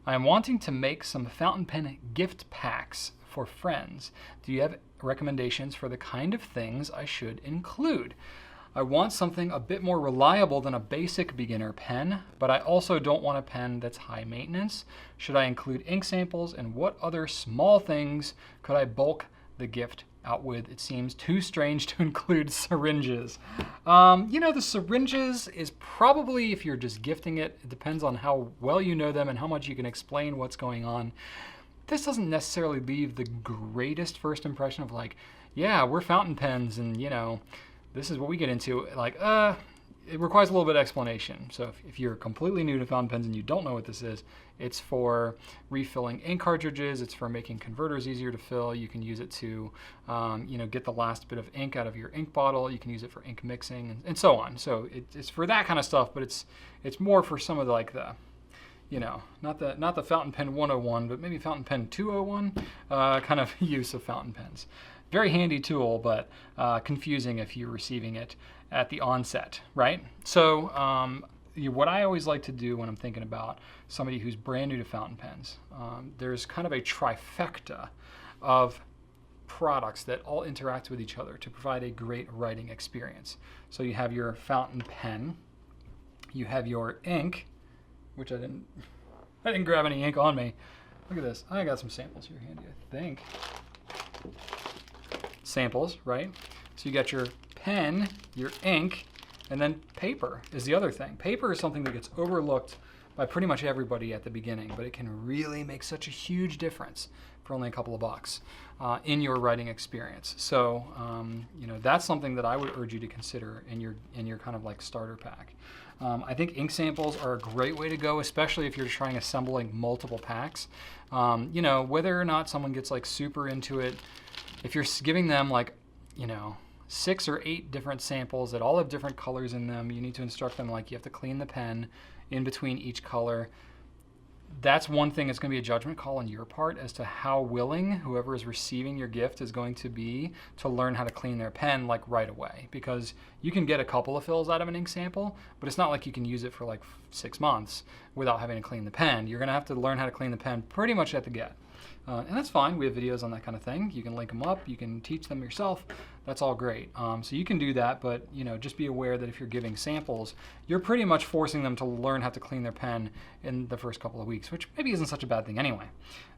I am wanting to make some fountain pen gift packs for friends. Do you have recommendations for the kind of things I should include? I want something a bit more reliable than a basic beginner pen, but I also don't want a pen that's high maintenance. Should I include ink samples, and what other small things could I bulk the gift out with? It seems too strange to include syringes. The syringes is probably, if you're just gifting it, it depends on how well you know them and how much you can explain what's going on. This doesn't necessarily leave the greatest first impression of like, yeah, we're fountain pens and this is what we get into. Like, it requires a little bit of explanation. So if you're completely new to fountain pens and you don't know what this is, it's for refilling ink cartridges. It's for making converters easier to fill. You can use it to, get the last bit of ink out of your ink bottle. You can use it for ink mixing and so on. So it's for that kind of stuff, but it's more for some of the, like the, not the fountain pen 101, but maybe fountain pen 201 kind of use of fountain pens. Very handy tool, but confusing if you're receiving it at the onset, right? So what I always like to do when I'm thinking about somebody who's brand new to fountain pens, there's kind of a trifecta of products that all interact with each other to provide a great writing experience. So you have your fountain pen, you have your ink, which I didn't grab any ink on me. Look at this. I got some samples here handy, I think. Samples, right? So you got your pen, your ink, and then paper is the other thing. Paper is something that gets overlooked by pretty much everybody at the beginning, but it can really make such a huge difference for only a couple of bucks in your writing experience. So that's something that I would urge you to consider in your kind of like starter pack. I think ink samples are a great way to go, especially if you're trying assembling multiple packs. Whether or not someone gets like super into it, if you're giving them like, 6 or 8 different samples that all have different colors in them, you need to instruct them like you have to clean the pen in between each color. That's one thing that's going to be a judgment call on your part as to how willing whoever is receiving your gift is going to be to learn how to clean their pen like right away. Because you can get a couple of fills out of an ink sample, but it's not like you can use it for like 6 months without having to clean the pen. You're going to have to learn how to clean the pen pretty much at the get. And that's fine. We have videos on that kind of thing. You can link them up. You can teach them yourself. That's all great. So you can do that, but just be aware that if you're giving samples, you're pretty much forcing them to learn how to clean their pen in the first couple of weeks, which maybe isn't such a bad thing anyway.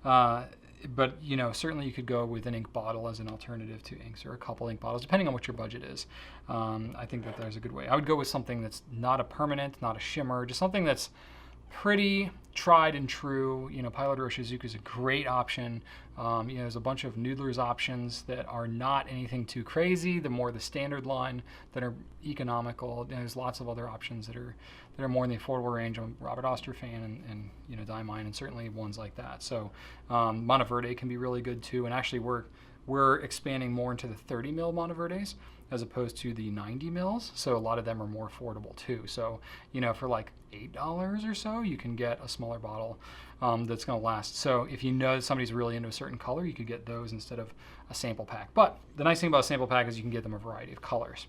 But certainly you could go with an ink bottle as an alternative to inks, or a couple ink bottles, depending on what your budget is. I think that there's a good way. I would go with something that's not a permanent, not a shimmer, just something that's pretty tried and true. Pilot or Shizuku is a great option. There's a bunch of Noodler's options that are not anything too crazy. The more the standard line that are economical. There's lots of other options that are more in the affordable range. I'm a Robert Oster fan, and Diamine, and certainly ones like that. So Monteverde can be really good too. And actually, we're expanding more into the 30 mil Monteverdes as opposed to the 90 mils. So a lot of them are more affordable too. So, for like $8 or so, you can get a smaller bottle that's going to last. So if you know that somebody's really into a certain color, you could get those instead of a sample pack. But the nice thing about a sample pack is you can get them a variety of colors.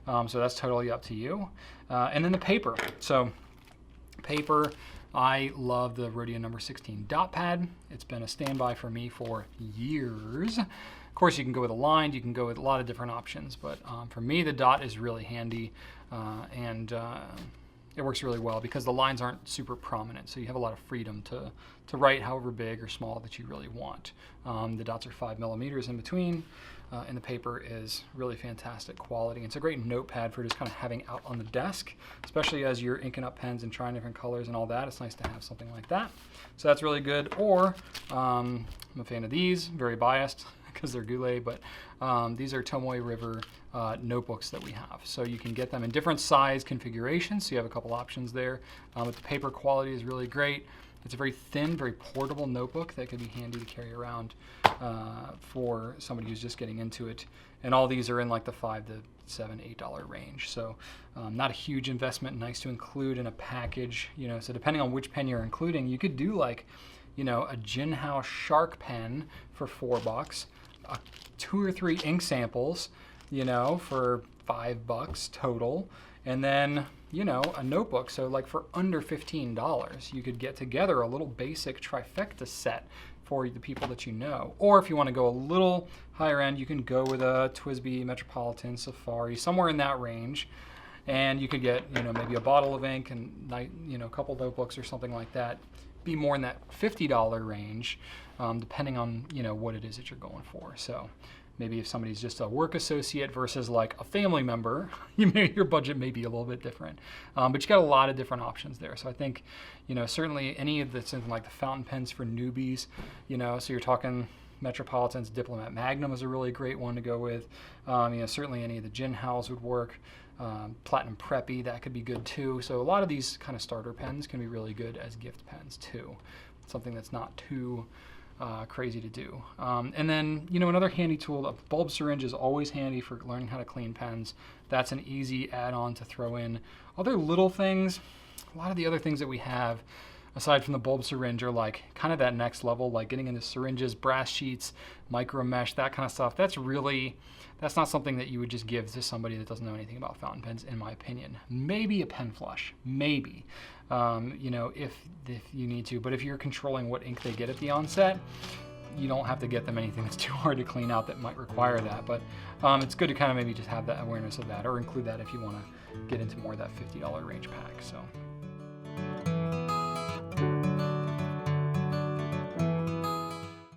So that's totally up to you. And then the paper. So paper, I love the Rhodia number 16 dot pad. It's been a standby for me for years. Of course, you can go with a lined, you can go with a lot of different options, but for me, the dot is really handy, and it works really well because the lines aren't super prominent, so you have a lot of freedom to write however big or small that you really want. The dots are 5 millimeters in between, and the paper is really fantastic quality. It's a great notepad for just kind of having out on the desk, especially as you're inking up pens and trying different colors and all that. It's nice to have something like that. So that's really good. Or I'm a fan of these, very biased because they're Goulet, but these are Toma River notebooks that we have. So you can get them in different size configurations, so you have a couple options there. But the paper quality is really great. It's a very thin, very portable notebook that can be handy to carry around for somebody who's just getting into it. And all these are in like the $5 to $7, $8 range. So not a huge investment, nice to include in a package. So depending on which pen you're including, you could do like, a Jinhao Shark pen for $4, 2 or 3 ink samples, for $5 total. And then, you know, a notebook. So like for under $15, you could get together a little basic trifecta set for the people that you know. Or if you want to go a little higher end, you can go with a TWSBI, Metropolitan, Safari, somewhere in that range. And you could get, you know, maybe a bottle of ink and, you know, a couple notebooks or something like that. Be more in that $50 range, depending on, you know, what it is that you're going for. So maybe if somebody's just a work associate versus like a family member, your budget may be a little bit different. But you got a lot of different options there. So I think, you know, certainly any of the something like the fountain pens for newbies, you know, so you're talking Metropolitan's Diplomat Magnum is a really great one to go with. You know, certainly any of the Gin Howls would work. Platinum Preppy, that could be good too. So a lot of these kind of starter pens can be really good as gift pens too. Something that's not too crazy to do. And then, you know, another handy tool, a bulb syringe is always handy for learning how to clean pens. That's an easy add-on to throw in. Other little things, a lot of the other things that we have aside from the bulb syringe are like kind of that next level, like getting into syringes, brass sheets, micro mesh, that kind of stuff. That's not something that you would just give to somebody that doesn't know anything about fountain pens, in my opinion. Maybe a pen flush, maybe, you know, if you need to. But if you're controlling what ink they get at the onset, you don't have to get them anything that's too hard to clean out that might require that. But it's good to kind of maybe just have that awareness of that, or include that if you want to get into more of that $50 range pack. So.